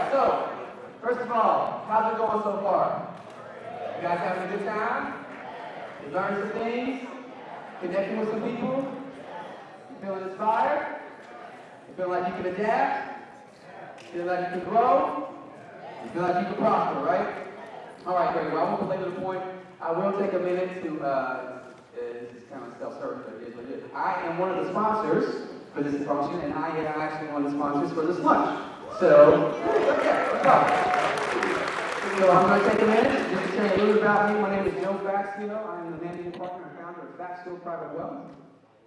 right, so, first of all, how's it going so far? You guys having a good time? You learning some things? Connecting with some people? You feeling inspired? You feel like you can adapt? You feel like you can grow? You feel like you can prosper, right? All right, great. Well, I won't belabor the point. I will take a minute to, this is kind of self-serving, but it is what it is. I am one of the sponsors for this function, and I am actually one of the sponsors for this lunch. So, okay, let's go. So I'm going to take a minute just to tell you a little bit about me. My name is Joe Faxfield. I am the managing partner and founder of Faxfield Private Wealth.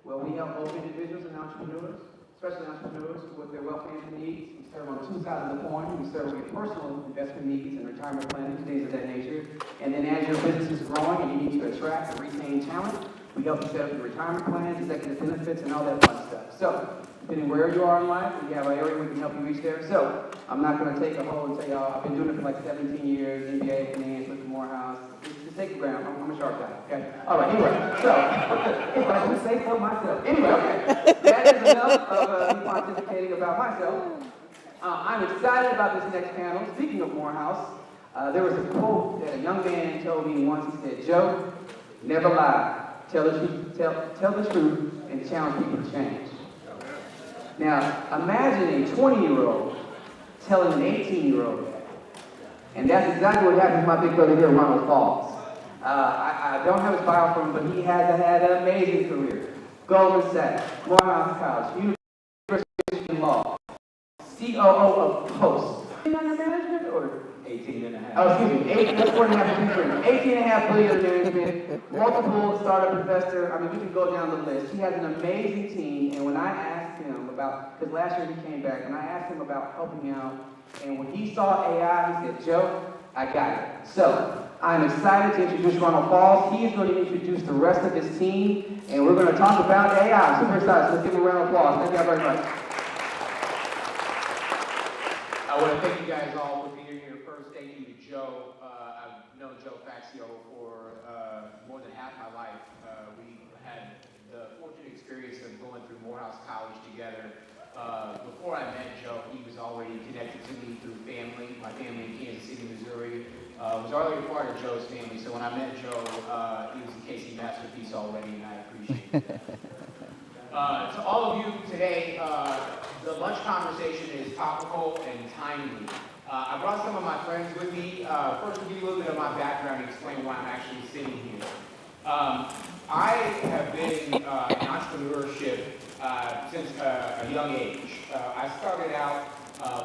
Well, we help both individuals and entrepreneurs, especially entrepreneurs, with their wealth management needs. We serve on two sides of the coin. We serve with personal investment needs and retirement planning, things of that nature. And then as your business is growing and you need to attract and retain talent, we help you set up your retirement plans, executive benefits, and all that fun stuff. So, depending where you are in life, we have an area we can help you reach there. So, I'm not going to take a whole and tell y'all, I've been doing it for like 17 years, MBA, finance, Liquid Morehouse. Just take the ground. I'm a sharp guy, okay? All right, anyway, so, if I can say so myself. Anyway, okay, that is enough of me pontificating about myself. I'm excited about this next panel. Speaking of Morehouse, there was a quote that a young man told me once. He said, Joe, never lie. Tell the truth, tell the truth, and challenge people to change. Now, imagine a 20-year-old telling an 18-year-old that. And that's exactly what happened to my big brother here, Ronald Falls. I don't have his bio from him, but he has had an amazing career. Goldman Sachs, Morehouse College, University of Law, COO of Post. Under management or 18 and a half? Oh, excuse me, 18 and a half billion under management, multiple startup investor. I mean, we can go down the list. He has an amazing team, and when I asked him about, because last year he came back, and I asked him about helping out, and when he saw AI, he said, Joe, I got it. So, I'm excited to introduce Ronald Falls. He is going to introduce the rest of his team, and we're going to talk about AI. Super excited. So let's give him a round of applause. Thank you very much. I want to thank you guys all for being here first. Thank you to Joe. I've known Joe Faxio for more than half my life. We had the fortunate experience of going through Morehouse College together. Before I met Joe, he was already connected to me through family. My family in Kansas City, Missouri was already part of Joe's family. So when I met Joe, he was a Casey masterpiece already, and I appreciate it. To all of you today, the lunch conversation is topical and timely. I brought some of my friends with me. First, to give you a little bit of my background and explain why I'm actually sitting here. I have been in entrepreneurship since a young age. I started out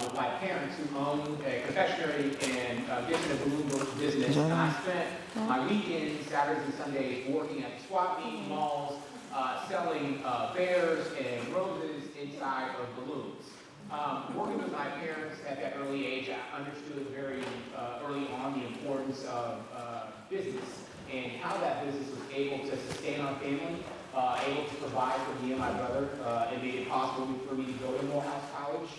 with my parents who owned a confectionery and gifts and balloon business. And I spent my weekends, Saturdays and Sundays, working at swap meet malls, selling bears and roses inside of balloons. Working with my parents at that early age, I understood very early on the importance of business and how that business was able to sustain our family, able to provide for me and my brother. It made it possible for me to go to Morehouse College.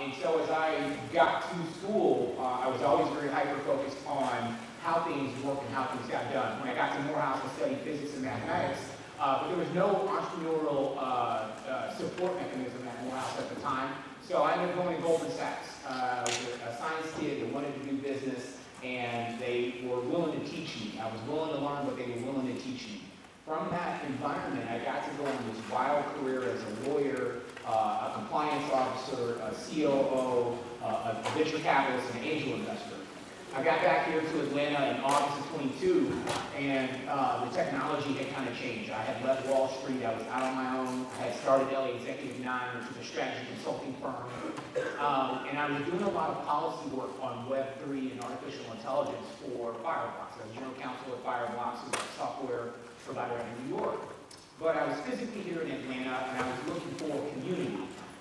And so as I got to school, I was always very hyper-focused on how things worked and how things got done. When I got to Morehouse, I studied physics and mathematics. But there was no entrepreneurial support mechanism at Morehouse at the time. So I ended up going to Goldman Sachs. I was a science kid that wanted to do business, and they were willing to teach me. I was willing to learn, but they were willing to teach me. From that environment, I got to go on this wild career as a lawyer, a compliance officer, a COO, a venture capitalist, and an angel investor. I got back here to Atlanta in August of 22, and the technology had kind of changed. I had left Wall Street, I was out on my own. I had started LA Executive 9, which was a strategy consulting firm. And I was doing a lot of policy work on Web3 and artificial intelligence for Fireblocks. I was general counsel at Fireblocks, who's a software provider in New York. But I was physically here in Atlanta, and I was looking for community.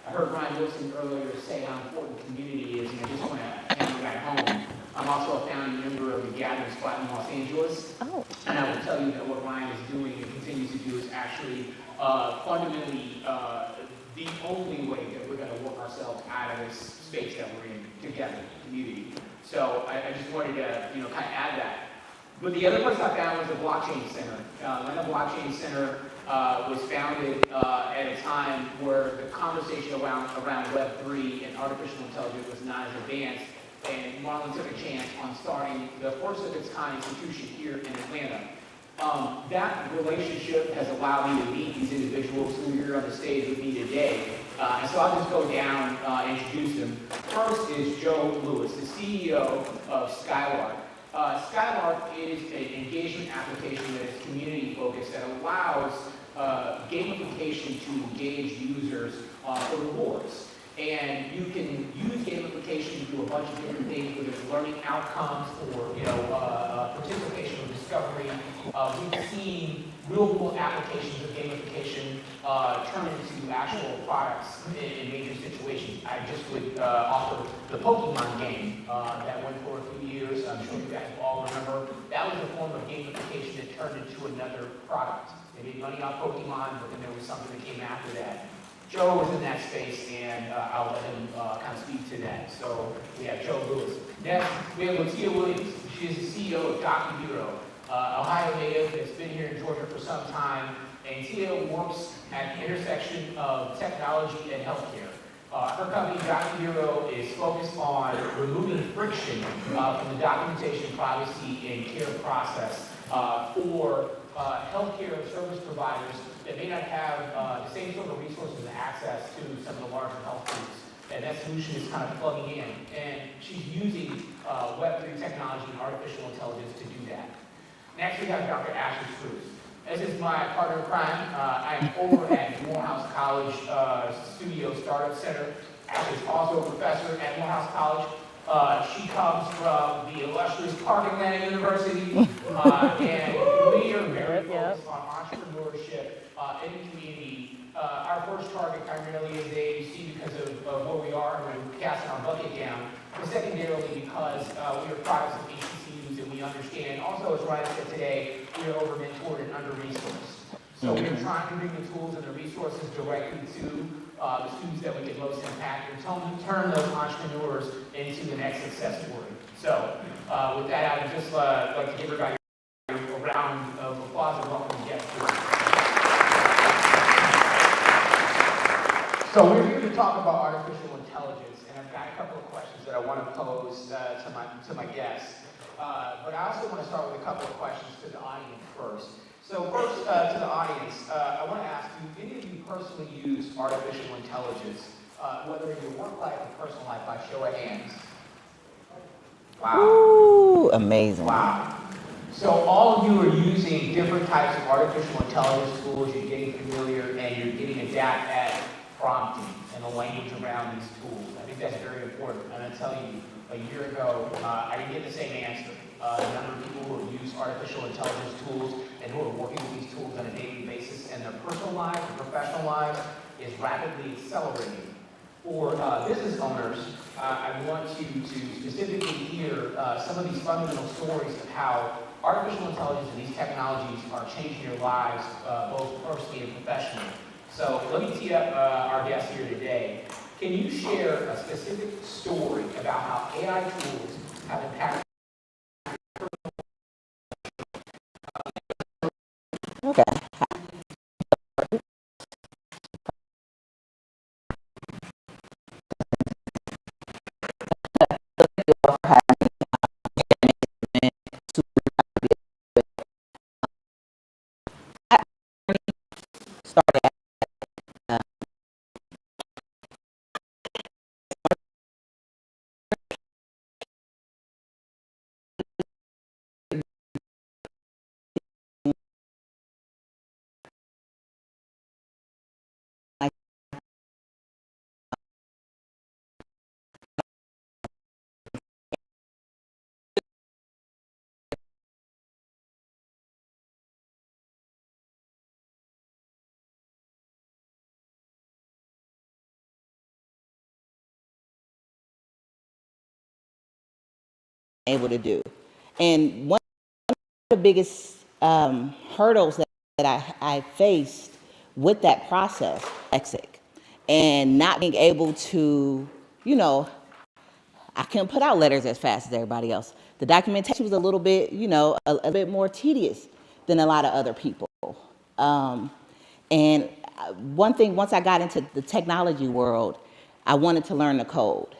I heard Ryan Wilson earlier say how important community is, and I just want to hammer that home. I'm also a founding member of the Gathering Spot in Los Angeles. Oh. And I will tell you that what Ryan is doing and continues to do is actually fundamentally the only way that we're going to work ourselves out of this space that we're in together, community. So I just wanted to, kind of add that. But the other place I found was the Blockchain Center. Atlanta Blockchain Center was founded at a time where the conversation around Web3 and artificial intelligence was not as advanced, and Marlon took a chance on starting the first of its kind institution here in Atlanta. That relationship has allowed me to meet these individuals who are here on the stage with me today. And so I'll just go down and introduce them. First is Joe Lewis, the CEO of Skylark. Skylark is an engagement application that is community focused that allows gamification to engage users for rewards. And you can use gamification to do a bunch of different things, whether it's learning outcomes or participation or discovery. We've seen real-world applications of gamification turn into actual products in major situations. I just would offer the Pokemon game that went for a few years. I'm sure you guys all remember. That was a form of gamification that turned into another product. They made money off Pokemon, but then there was something that came after that. Joe was in that space, and I'll let him kind of speak to that. So we have Joe Lewis. Next, we have LaTia Williams. She is the CEO of Docuhero, Ohio native that's been here in Georgia for some time. And Tia works at the intersection of technology and healthcare. Her company, Docuhero, is focused on removing friction from the documentation, privacy, and care process for healthcare service providers that may not have the same sort of resources and access to some of the larger health groups. And that solution is kind of plugging in. And she's using Web3 technology and artificial intelligence to do that. Next, we have Dr. Ashley Scruse. This is my partner in crime. I'm over at Morehouse College Studio Startup Center. Ashley is also a professor at Morehouse College. She comes from the illustrious Park Atlanta University, and we are very focused on entrepreneurship in the community. Our first target primarily is AAUC because of where we are and we're casting our bucket down, but secondarily because we are products of HBCUs and we understand. Also, as Ryan said today, we are over-mentored and under-resourced. So we're trying to bring the tools and the resources directly to the students that we get most impact and turn those entrepreneurs into the next success story. So with that, I would just like to give everybody a round of applause and welcome guests. So we're here to talk about artificial intelligence, and I've got a couple of questions that I want to pose to my guests. But I also want to start with a couple of questions to the audience first. So first, to the audience, I want to ask you, any of you personally use artificial intelligence, whether in your work life or personal life, by show of hands? Wow. Ooh, amazing. Wow. So all of you are using different types of artificial intelligence tools. You're getting familiar and you're getting adept at prompting and the language around these tools. I think that's very important. And I'll tell you, a year ago, I didn't get the same answer. The number of people who use artificial intelligence tools and who are working with these tools on a daily basis in their personal lives and professional lives is rapidly accelerating. For business owners, I want you to specifically hear some of these fundamental stories of how artificial intelligence and these technologies are changing your lives, both personally and professionally. So let me tee up our guest here today. Can you share a specific story about how AI tools have impacted? Okay. Started able to do. And one of the biggest hurdles that I faced with that process, exit, and not being able to, I couldn't put out letters as fast as everybody else. The documentation was a little bit, a bit more tedious than a lot of other people. And one thing, once I got into the technology world, I wanted to learn the code.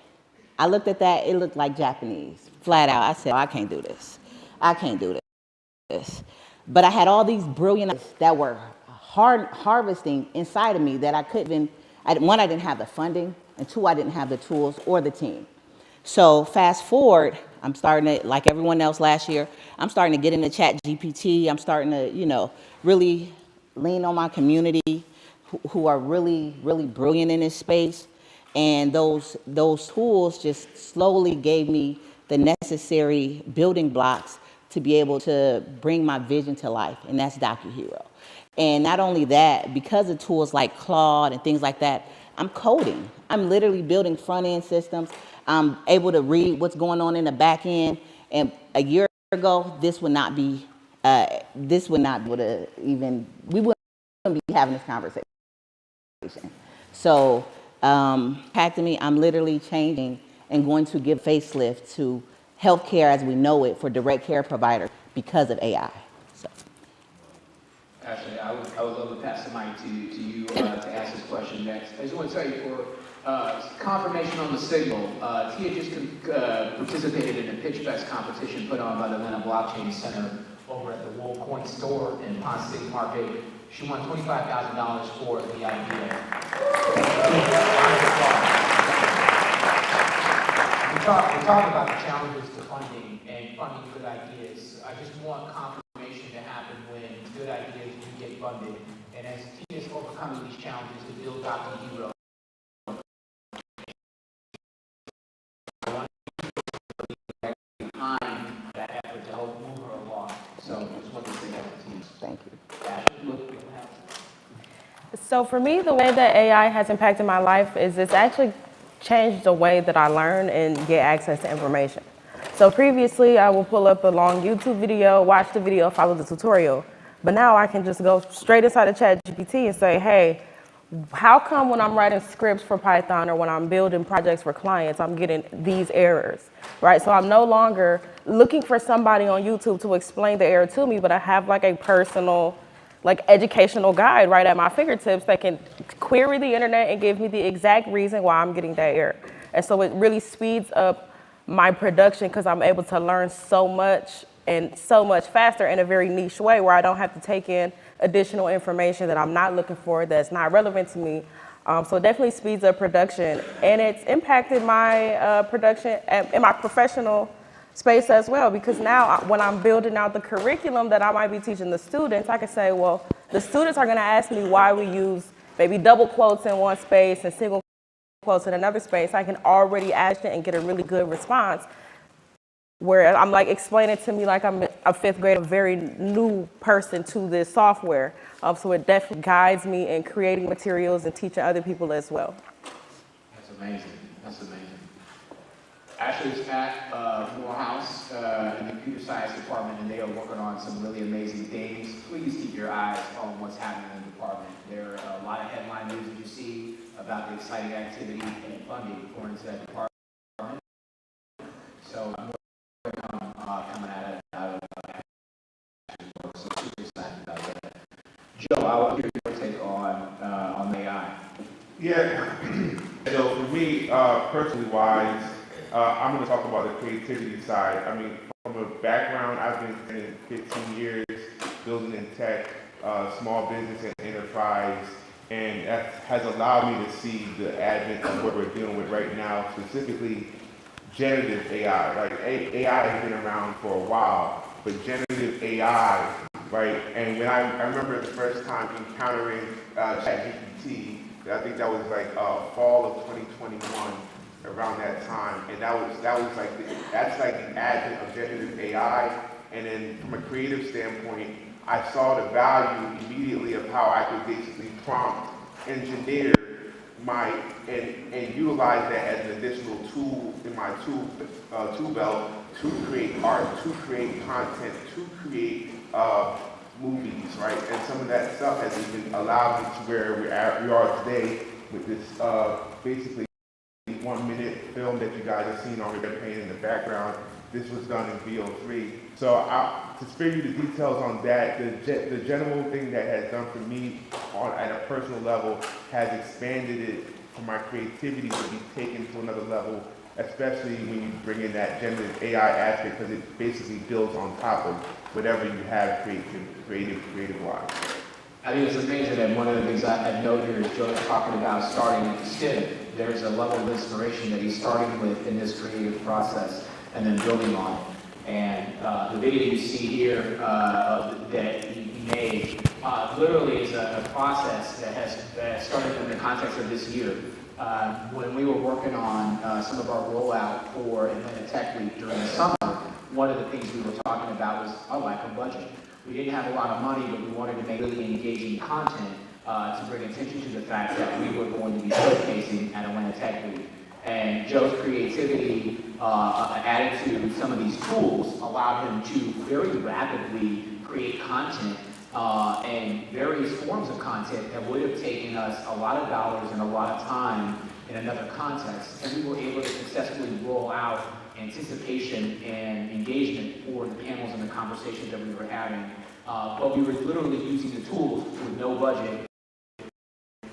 I looked at that, it looked like Japanese, flat out. I said, oh, I can't do this. I can't do this. But I had all these brilliant ideas that were harvesting inside of me that I couldn't, one, I didn't have the funding, and two, I didn't have the tools or the team. So fast forward, I'm starting to, like everyone else last year, I'm starting to get into ChatGPT. I'm starting to, really lean on my community who are really, really brilliant in this space. And those tools just slowly gave me the necessary building blocks to be able to bring my vision to life, and that's Docuhero. And not only that, because of tools like Claude and things like that, I'm coding. I'm literally building front-end systems. I'm able to read what's going on in the back end. And a year ago, this would not be able to even, we wouldn't be having this conversation. So, impacting me, I'm literally changing and going to give facelift to healthcare as we know it for direct care providers because of AI. So. Ashley, I would love to pass the mic to you to ask this question next. I just want to tell you for confirmation on the signal, Tia just participated in a Pitch Fest competition put on by the Atlanta Blockchain Center over at the Wool Coin store in Ponce City Market. She won $25,000 for the idea. We talk about the challenges to funding and funding good ideas. I just want confirmation to happen when good ideas do get funded. And as Tia's overcoming these challenges to build Docuhero, I want you to behind that effort to help move her along. So I just want to say that to you. Thank you. So for me, the way that AI has impacted my life is it's actually changed the way that I learn and get access to information. So previously, I would pull up a long YouTube video, watch the video, follow the tutorial. But now I can just go straight inside of ChatGPT and say, hey, how come when I'm writing scripts for Python or when I'm building projects for clients, I'm getting these errors, right? So I'm no longer looking for somebody on YouTube to explain the error to me, but I have like a personal, like educational guide right at my fingertips that can query the internet and give me the exact reason why I'm getting that error. And so it really speeds up my production because I'm able to learn so much and so much faster in a very niche way where I don't have to take in additional information that I'm not looking for, that's not relevant to me. So it definitely speeds up production, and it's impacted my production in my professional space as well, because now when I'm building out the curriculum that I might be teaching the students, I can say, well, the students are gonna ask me why we use maybe double quotes in one space and single quotes in another space. I can already ask it and get a really good response where I'm like explaining to me like I'm a fifth grade, a very new person to this software. So it definitely guides me in creating materials and teaching other people as well. That's amazing. That's amazing. Ashley's at Morehouse in the computer science department, and they are working on some really amazing things. Please keep your eyes on what's happening in the department. There are a lot of headline news that you see about the exciting activity and funding pouring into that department. So I'm coming out of Ashley's work, so super excited about that. Joe, I will hear your take on AI. Yeah, so for me, personally wise, I'm going to talk about the creativity side. I mean, from a background, I've been spending 15 years building in tech, small business and enterprise, and that has allowed me to see the advent of what we're dealing with right now, specifically generative AI. Right? AI has been around for a while, but generative AI, right? And when I remember the first time encountering ChatGPT, I think that was like fall of 2021, around that time, and that was like that's like the advent of generative AI. And then from a creative standpoint, I saw the value immediately of how I could basically prompt engineer and utilize that as an additional tool in my tool belt to create art, to create content, to create movies, right? And some of that stuff has even allowed me to where we are today with this basically 1-minute film that you guys have seen on the campaign in the background. This was done in VO3. So to spare you the details on that, the general thing that has done for me at a personal level has expanded it for my creativity to be taken to another level, especially when you bring in that generative AI aspect, because it basically builds on top of whatever you have creative-wise. I think it's amazing that one of the things I know here is Joe's talking about starting at the stem. There's a level of inspiration that he's starting with in this creative process and then building on it. And the video you see here that he made literally is a process that has started in the context of this year. When we were working on some of our rollout for Atlanta Tech Week during the summer, one of the things we were talking about was a lack of budget. We didn't have a lot of money, but we wanted to make really engaging content to bring attention to the fact that we were going to be showcasing at Atlanta Tech Week. And Joe's creativity added to some of these tools allowed him to very rapidly create content and various forms of content that would have taken us a lot of dollars and a lot of time in another context. And we were able to successfully roll out anticipation and engagement for the panels and the conversations that we were having. But we were literally using the tools with no budget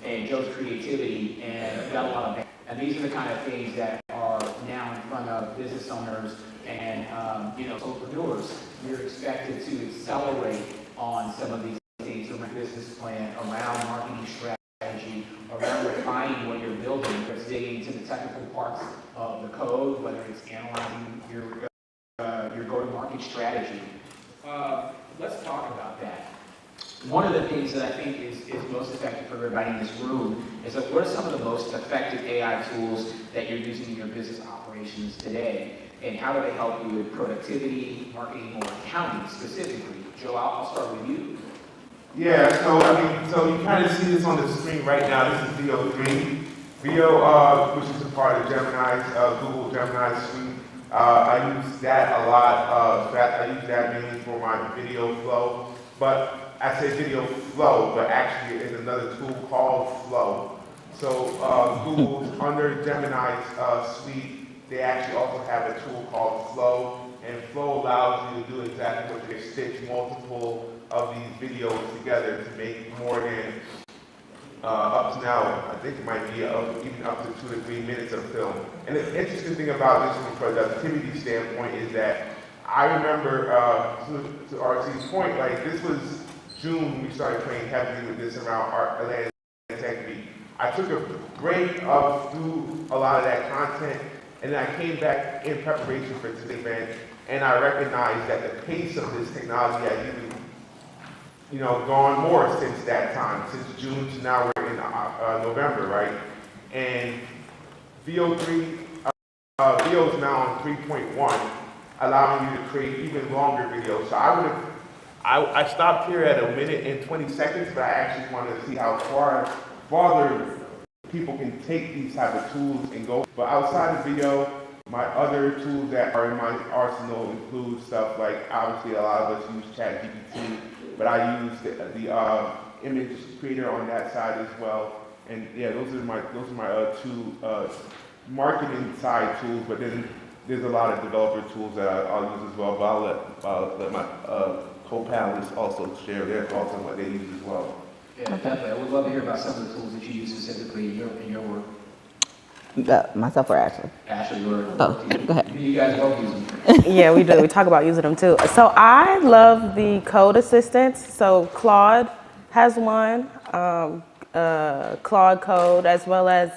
and Joe's creativity, and got a lot of. And these are the kind of things that are now in front of business owners and solopreneurs. You're expected to accelerate on some of these things around business plan, around marketing strategy, around refining what you're building. It's digging into the technical parts of the code, whether it's analyzing your go-to-market strategy. Let's talk about that. One of the things that I think is most effective for everybody in this room is that what are some of the most effective AI tools that you're using in your business operations today, and how do they help you with productivity, marketing, or accounting specifically? Joe, I'll start with you. Yeah, so you kind of see this on the screen right now. This is VO3. VO, which is a part of Gemini's, Google Gemini suite. I use that a lot. I use that mainly for my video flow. But I say video flow, but actually it's another tool called Flow. So Google's under Gemini's suite, they actually also have a tool called Flow, and Flow allows you to do exactly what you stitch multiple of these videos together to make more than up to now, I think it might be even up to 2 to 3 minutes of film. And the interesting thing about this from a productivity standpoint is that I remember, to RT's point, like this was June, we started playing heavily with this around our Atlanta Tech Week. I took a break through a lot of that content, and then I came back in preparation for today's event, and I recognized that the pace of this technology has even, gone more since that time, since June to now we're in November, right? And VO3, VO is now on 3.1, allowing you to create even longer videos. So I stopped here at 1 minute and 20 seconds, but I actually wanted to see how farther people can take these type of tools and go. But outside of video, my other tools that are in my arsenal include stuff like, obviously a lot of us use ChatGPT, but I use the image creator on that side as well. And yeah, those are my two marketing side tools. But then there's a lot of developer tools that I'll use as well. But I'll let my co-panelists also share their thoughts on what they use as well. Yeah, definitely. I would love to hear about some of the tools that you use specifically in your work. Myself or Ashley? Ashley, go ahead. You guys both use them. Yeah, we do. We talk about using them too. So I love the code assistants. So Claude has one, Claude Code, as well as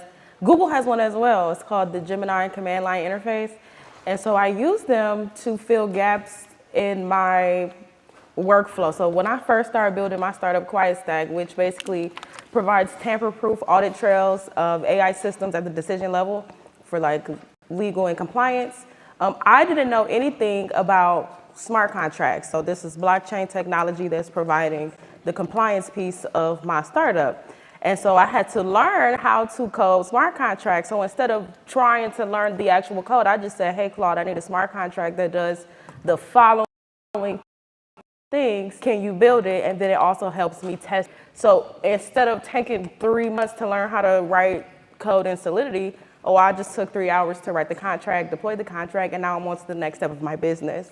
Google has one as well. It's called the Gemini Command Line Interface. And so I use them to fill gaps in my workflow. So when I first started building my startup Quiet Stack, which basically provides tamper-proof audit trails of AI systems at the decision level for like legal and compliance, I didn't know anything about smart contracts. So this is blockchain technology that's providing the compliance piece of my startup. And so I had to learn how to code smart contracts. So instead of trying to learn the actual code, I just said, hey, Claude, I need a smart contract that does the following things. Can you build it? And then it also helps me test. So instead of taking 3 months to learn how to write code in Solidity, I just took 3 hours to write the contract, deploy the contract, and now I'm on to the next step of my business.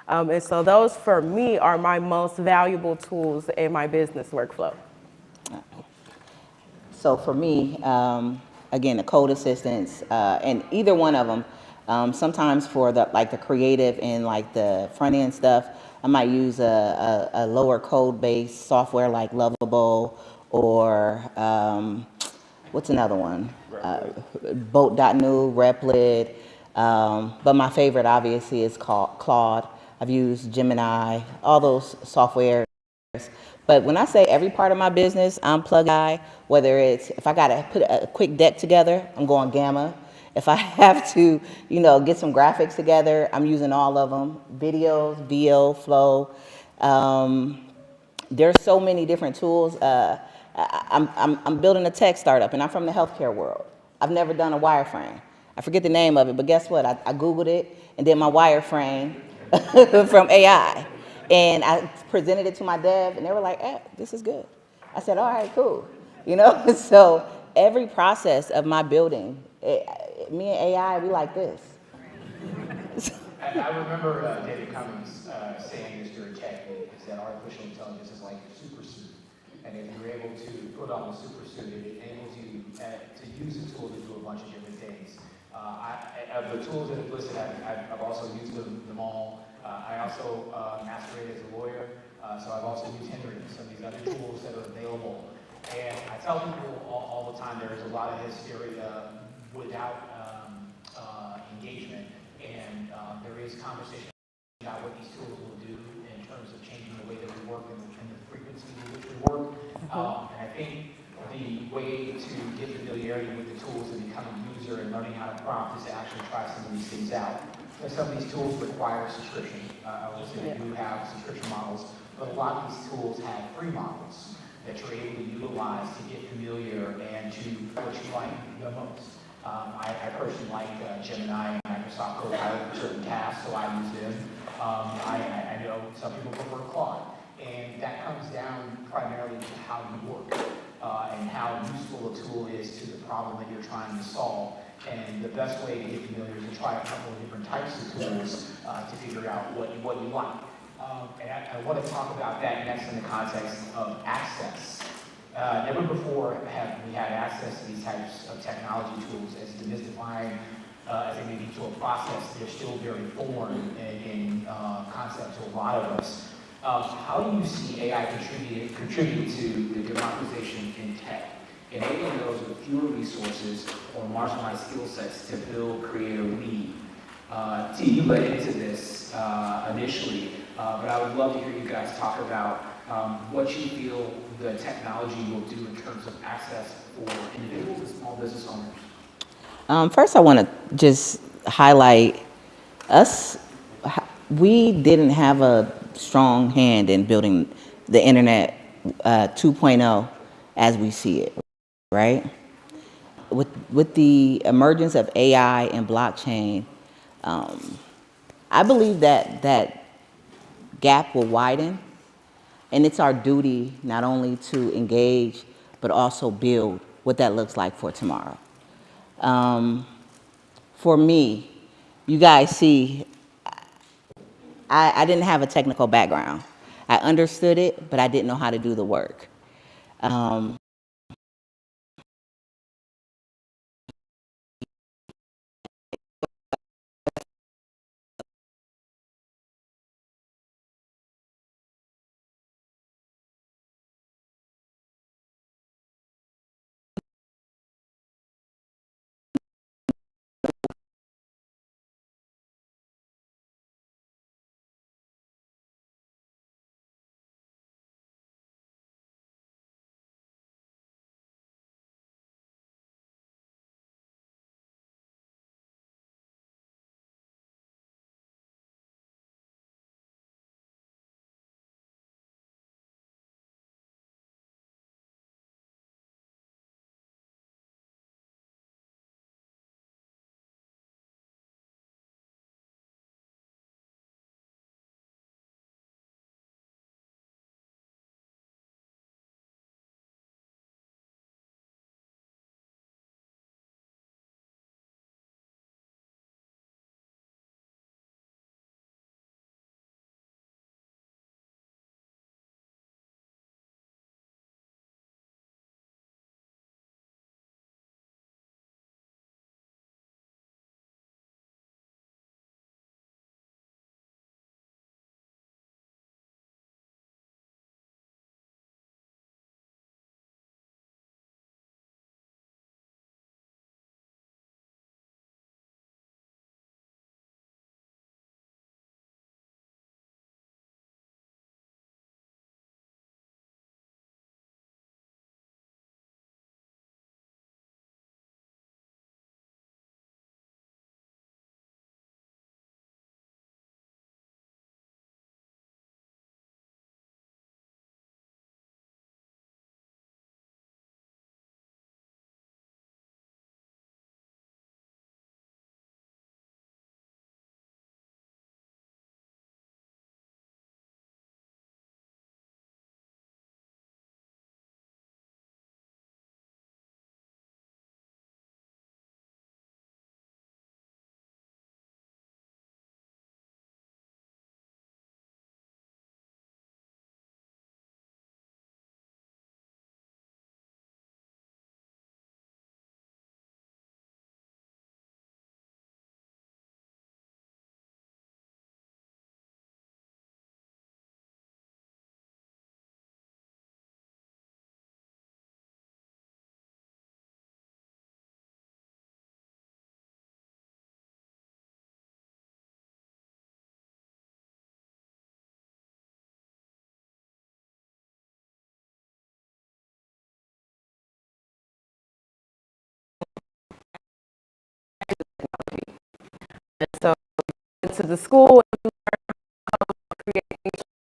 And so those, for me, are my most valuable tools in my business workflow. So for me, again, the code assistants, and either one of them, sometimes for the creative and like the front end stuff, I might use a lower code based software like Lovable or what's another one? Boat.new, Replit. But my favorite obviously is called Claude. I've used Gemini, all those software. But when I say every part of my business, I'm plug guy, whether it's, if I got to put a quick deck together, I'm going Gamma. If I have to, get some graphics together, I'm using all of them. Videos, VO, Flow. There's so many different tools. I'm building a tech startup, and I'm from the healthcare world. I've never done a wireframe. I forget the name of it, but guess what? I Googled it and did my wireframe from AI. And I presented it to my dev, and they were like, this is good. I said, all right, cool. So every process of my building, me and AI, we like this. I remember David Cummings saying this during Tech Week, is that artificial intelligence is like a super suit. And if you're able to put on the super suit, it enables you to use the tool to do a bunch of different things. Of the tools that are listed, I've also used them all. I also masquerade as a lawyer, so I've also used Henry and some of these other tools that are available. And I tell people all the time, there is a lot of hysteria without engagement, and there is conversation about what these tools will do in terms of changing the way that we work and the frequency in which we work. And I think the way to get familiarity with the tools and become a user and learning how to prompt is to actually try some of these things out. And some of these tools require subscription. I would say they do have subscription models, but a lot of these tools have free models that you're able to utilize to get familiar and to what you like the most. I personally like Gemini and Microsoft Copilot for certain tasks, so I use them. I know some people prefer Claude, and that comes down primarily to how you work and how useful a tool is to the problem that you're trying to solve. And the best way to get familiar is to try a couple of different types of tools to figure out what you like. And I want to talk about that next in the context of access. Never before have we had access to these types of technology tools as demystifying as they may be to a process. They're still very foreign in concept to a lot of us. How do you see AI contribute to the democratization in tech, enabling those with fewer resources or marginalized skill sets to build, create, or lead? T, you led into this initially, but I would love to hear you guys talk about what you feel the technology will do in terms of access for individuals and small business owners. First, I want to just highlight us. We didn't have a strong hand in building the internet 2.0 as we see it, right? With the emergence of AI and blockchain, I believe that gap will widen, and it's our duty not only to engage but also build what that looks like for tomorrow. For me, you guys see, I didn't have a technical background. I understood it, but I didn't know how to do the work. to the school and create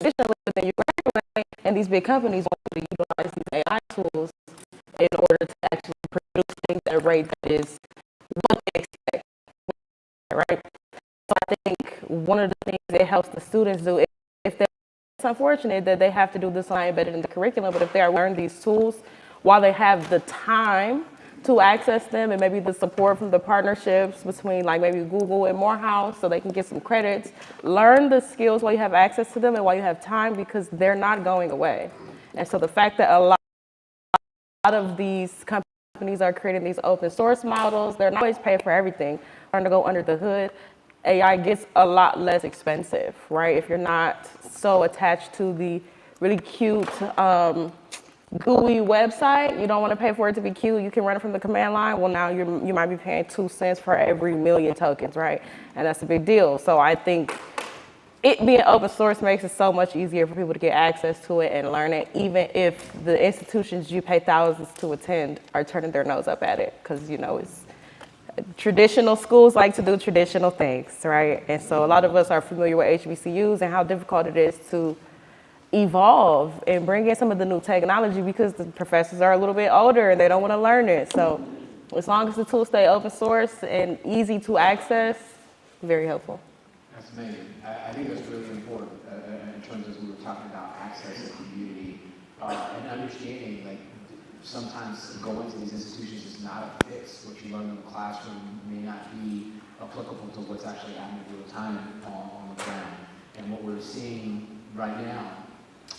traditionally, but then you graduate, and these big companies want you to utilize these AI tools in order to actually produce things at a rate that is what they expect, right? So I think one of the things that helps the students do, if they're, it's unfortunate that they have to do this line embedded in the curriculum, but if they are learning these tools while they have the time to access them and maybe the support from the partnerships between like maybe Google and Morehouse so they can get some credits, learn the skills while you have access to them and while you have time, because they're not going away. And so the fact that a lot of these companies are creating these open source models, they're not always paying for everything. Learn to go under the hood. AI gets a lot less expensive, right? If you're not so attached to the really cute GUI website, you don't want to pay for it to be cute, you can run it from the command line. Well, now you might be paying 2 cents for every million tokens, right? And that's a big deal. So I think it being open source makes it so much easier for people to get access to it and learn it, even if the institutions you pay thousands to attend are turning their nose up at it, because it's traditional schools like to do traditional things, right? And so a lot of us are familiar with HBCUs and how difficult it is to evolve and bring in some of the new technology because the professors are a little bit older and they don't want to learn it. So as long as the tools stay open source and easy to access, very helpful. That's amazing. I think that's really important in terms of we were talking about access and community and understanding, like sometimes going to these institutions is not a fix. What you learn in the classroom may not be applicable to what's actually happening in real time on the ground. And what we're seeing right now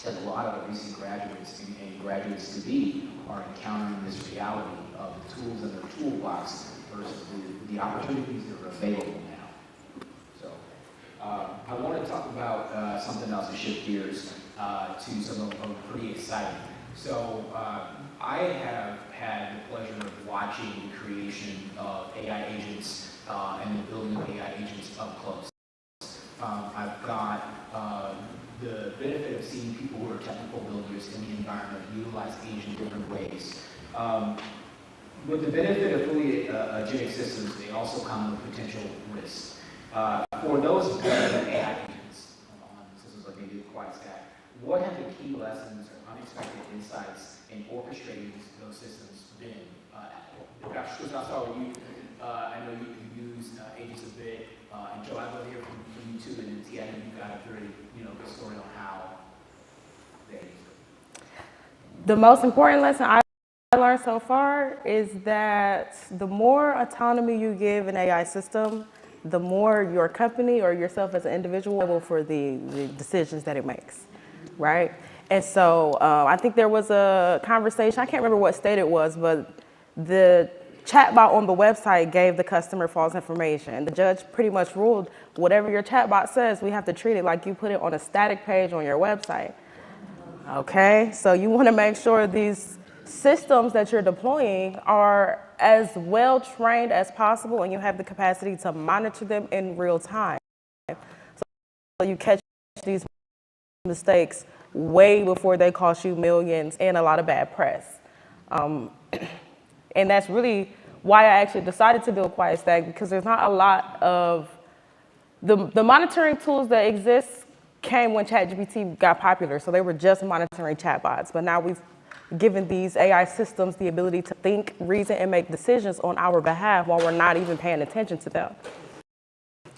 is a lot of the recent graduates and graduates to be are encountering this reality of the tools in their toolbox versus the opportunities that are available now. So I want to talk about something else and shift gears to some of pretty exciting. So I have had the pleasure of watching the creation of AI agents and the building of AI agents up close. I've got the benefit of seeing people who are technical builders in the environment utilize agents in different ways. With the benefit of fully agentic systems, they also come with potential risks. For those building AI agents on systems like maybe the Quiet Stack, what have the key lessons or unexpected insights in orchestrating those systems been? Dr. Scruse, I'll start with you. I know you use agents a bit, and Joe, I'd love to hear from you too, and Tia, I know you've got a very good story on how they use it. The most important lesson I learned so far is that the more autonomy you give an AI system, the more your company or yourself as an individual will for the decisions that it makes, right? And so I think there was a conversation, I can't remember what state it was, but the chatbot on the website gave the customer false information. The judge pretty much ruled whatever your chatbot says, we have to treat it like you put it on a static page on your website. Okay, so you want to make sure these systems that you're deploying are as well trained as possible and you have the capacity to monitor them in real time. So you catch these mistakes way before they cost you millions and a lot of bad press. And that's really why I actually decided to build Quiet Stack, because there's not a lot of, the monitoring tools that exist came when ChatGPT got popular, so they were just monitoring chatbots. But now we've given these AI systems the ability to think, reason, and make decisions on our behalf while we're not even paying attention to them.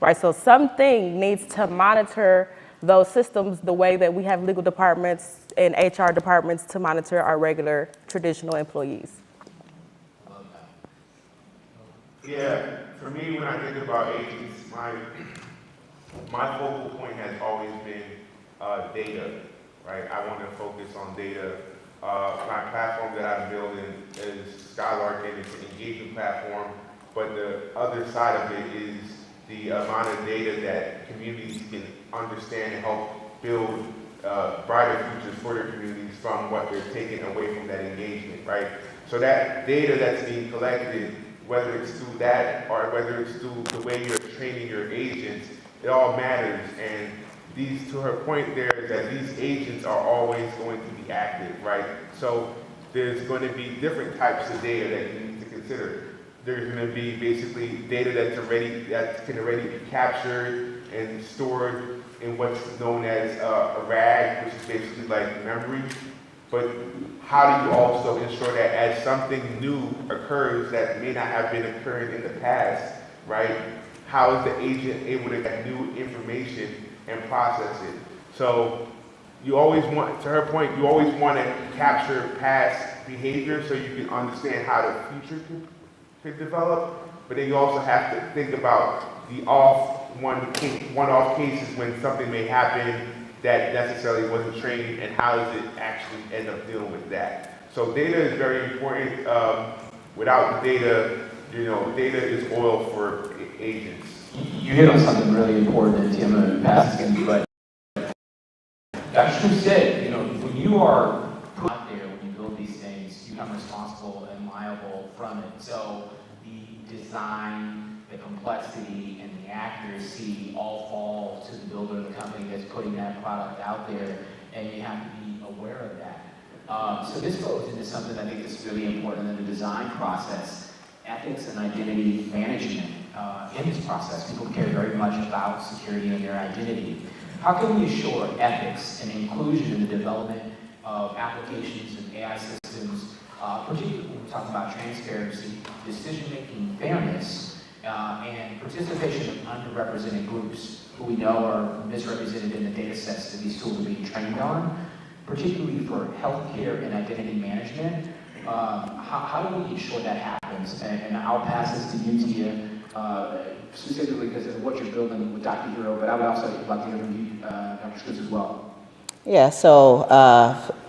Right, so something needs to monitor those systems the way that we have legal departments and HR departments to monitor our regular traditional employees. Yeah, for me, when I think about agents, my focal point has always been data, right? I want to focus on data. My platform that I'm building is Skylark, and it's an engagement platform, but the other side of it is the amount of data that communities can understand and help build brighter futures for their communities from what they're taking away from that engagement, right? So that data that's being collected, whether it's through that or whether it's through the way you're training your agents, it all matters. And these, to her point there, is that these agents are always going to be active, right? So there's going to be different types of data that you need to consider. there's going to be basically data that can already be captured and stored in what's known as a RAG, which is basically like memory. But how do you also ensure that as something new occurs that may not have been occurring in the past, right? How is the agent able to get new information and process it? So you always want, to her point, you always want to capture past behavior so you can understand how the future could develop. But then you also have to think about the one-off cases when something may happen that necessarily wasn't trained, and how does it actually end up dealing with that. So data is very important. Without data, data is oil for agents. You hit on something really important, and I'm going to pass this to you, but Dr. Scruse said, when you are put out there, when you build these things, you become responsible and liable from it. So the design, the complexity, and the accuracy all fall to the builder of the company that's putting that product out there, and you have to be aware of that. So this goes into something I think is really important in the design process, ethics and identity management. In this process, people care very much about security and their identity. How can we assure ethics and inclusion in the development of applications and AI systems, particularly when we're talking about transparency, decision-making fairness, and participation of underrepresented groups who we know are misrepresented in the data sets that these tools are being trained on, particularly for healthcare and identity management? How do we ensure that happens? And I'll pass this to you, Tia, specifically because of what you're building with Docuhero, but I would also like to hear from you, Dr. Scruse, as well. Yeah, so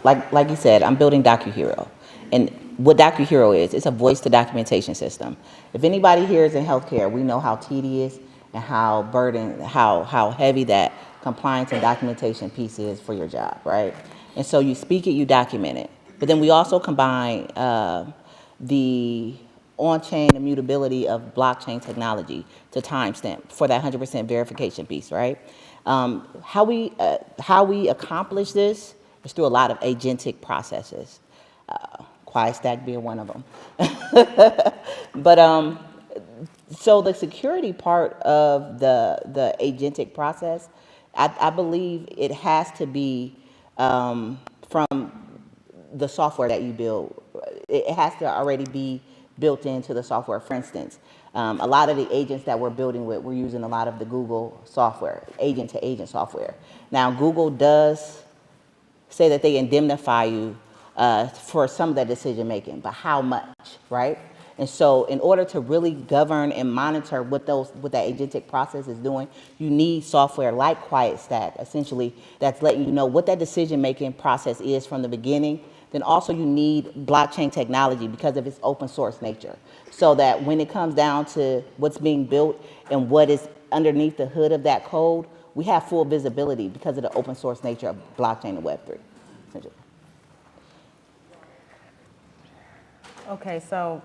like you said, I'm building Docuhero. And what Docuhero is, it's a voice to documentation system. If anybody here is in healthcare, we know how tedious and how heavy that compliance and documentation piece is for your job, right? And so you speak it, you document it. But then we also combine the on-chain immutability of blockchain technology to timestamp for that 100% verification piece, right? How we accomplish this is through a lot of agentic processes, Quiet Stack being one of them. But so the security part of the agentic process, I believe it has to be from the software that you build. It has to already be built into the software. For instance, a lot of the agents that we're building with, we're using a lot of the Google software, agent-to-agent software. Now, Google does say that they indemnify you for some of that decision-making, but how much, right? And so in order to really govern and monitor what that agentic process is doing, you need software like Quiet Stack, essentially, that's letting you know what that decision-making process is from the beginning. Then also you need blockchain technology because of its open source nature, so that when it comes down to what's being built and what is underneath the hood of that code, we have full visibility because of the open source nature of blockchain and Web3. Essentially. Okay, so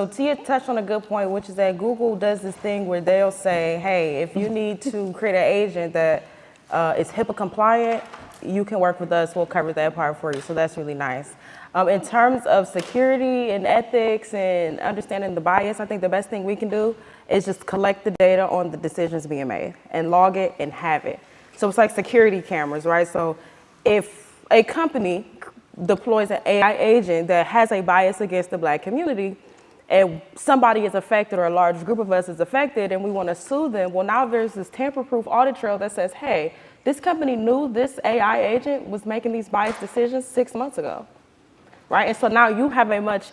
Tia touched on a good point, which is that Google does this thing where they'll say, hey, if you need to create an agent that is HIPAA compliant, you can work with us, we'll cover that part for you. So that's really nice. In terms of security and ethics and understanding the bias, I think the best thing we can do is just collect the data on the decisions being made and log it and have it. So it's like security cameras, right? So if a company deploys an AI agent that has a bias against the Black community, and somebody is affected or a large group of us is affected and we want to sue them, well, now there's this tamper-proof audit trail that says, hey, this company knew this AI agent was making these biased decisions 6 months ago, right? And so now you have a much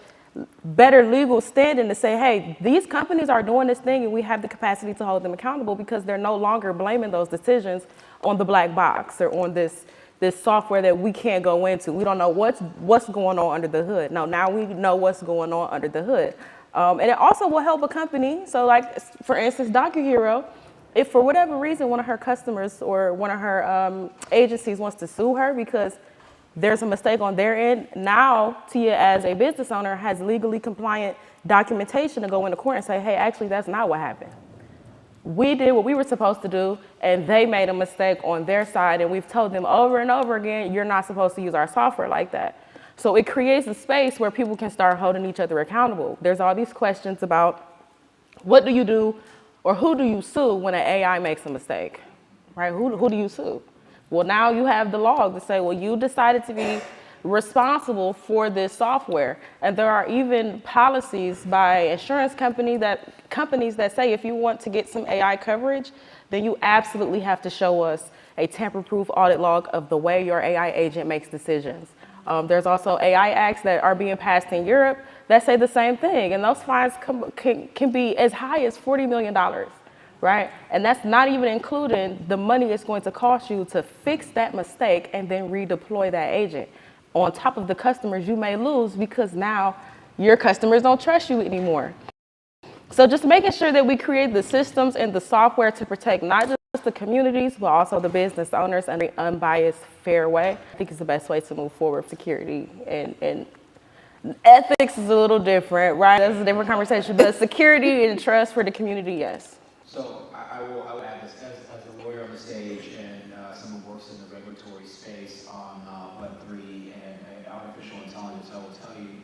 better legal standing to say, hey, these companies are doing this thing and we have the capacity to hold them accountable because they're no longer blaming those decisions on the black box or on this software that we can't go into. We don't know what's going on under the hood. No, now we know what's going on under the hood. And it also will help a company. So like, for instance, Docuhero, if for whatever reason one of her customers or one of her agencies wants to sue her because there's a mistake on their end, now Tia as a business owner has legally compliant documentation to go into court and say, hey, actually that's not what happened. We did what we were supposed to do and they made a mistake on their side and we've told them over and over again, you're not supposed to use our software like that. So it creates a space where people can start holding each other accountable. There's all these questions about what do you do or who do you sue when an AI makes a mistake, right? Who do you sue? Well, now you have the log to say, well, you decided to be responsible for this software. And there are even policies by insurance companies that say if you want to get some AI coverage, then you absolutely have to show us a tamper-proof audit log of the way your AI agent makes decisions. There's also AI acts that are being passed in Europe that say the same thing, and those fines can be as high as $40 million, right? And that's not even including the money it's going to cost you to fix that mistake and then redeploy that agent, on top of the customers you may lose because now your customers don't trust you anymore. So just making sure that we create the systems and the software to protect not just the communities, but also the business owners in an unbiased, fair way, I think is the best way to move forward with security. And ethics is a little different, right? That's a different conversation, but security and trust for the community, yes. So I will add this, as a lawyer on the stage and someone who works in the regulatory space on Web3 and artificial intelligence, I will tell you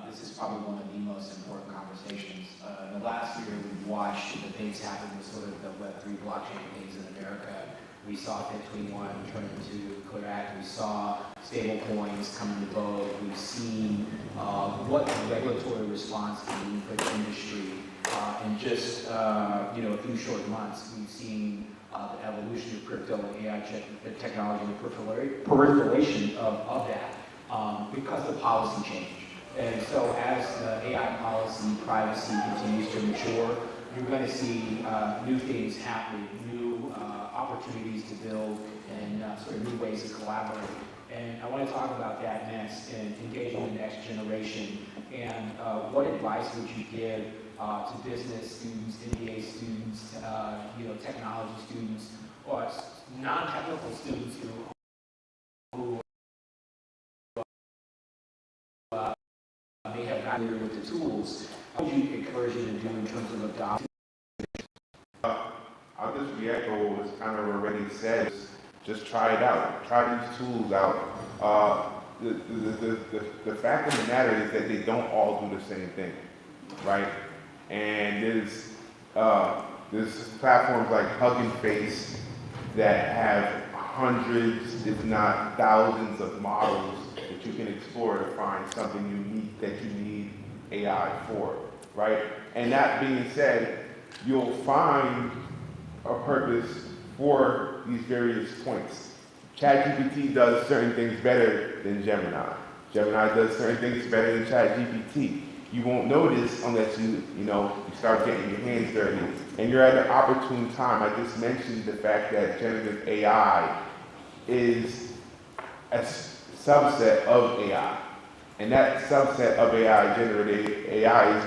this is probably one of the most important conversations. In the last year, we've watched the things happen with sort of the Web3 blockchain things in America. We saw FIT21 turn into Clear Act. We saw stable coins come into vogue. We've seen what the regulatory response can mean for the industry. In just a few short months, we've seen the evolution of crypto and AI technology and the proliferation of that because of policy change. And so as AI policy, privacy continues to mature, you're going to see new things happening, new opportunities to build, and sort of new ways to collaborate. And I want to talk about that next, and engaging the next generation. And what advice would you give to business students, MBA students, technology students, or non-technical students who may have gotten here with the tools? What would you encourage you to do in terms of adopting? I'll just re-echo what was kind of already said. Just try it out. Try these tools out. The fact of the matter is that they don't all do the same thing, right? And there's platforms like Hugging Face that have hundreds, if not thousands, of models that you can explore to find something unique that you need AI for, right? And that being said, you'll find a purpose for these various points. ChatGPT does certain things better than Gemini. Gemini does certain things better than ChatGPT. You won't notice unless you start getting your hands dirty. And you're at an opportune time. I just mentioned the fact that generative AI is a subset of AI. And that subset of AI, generative AI,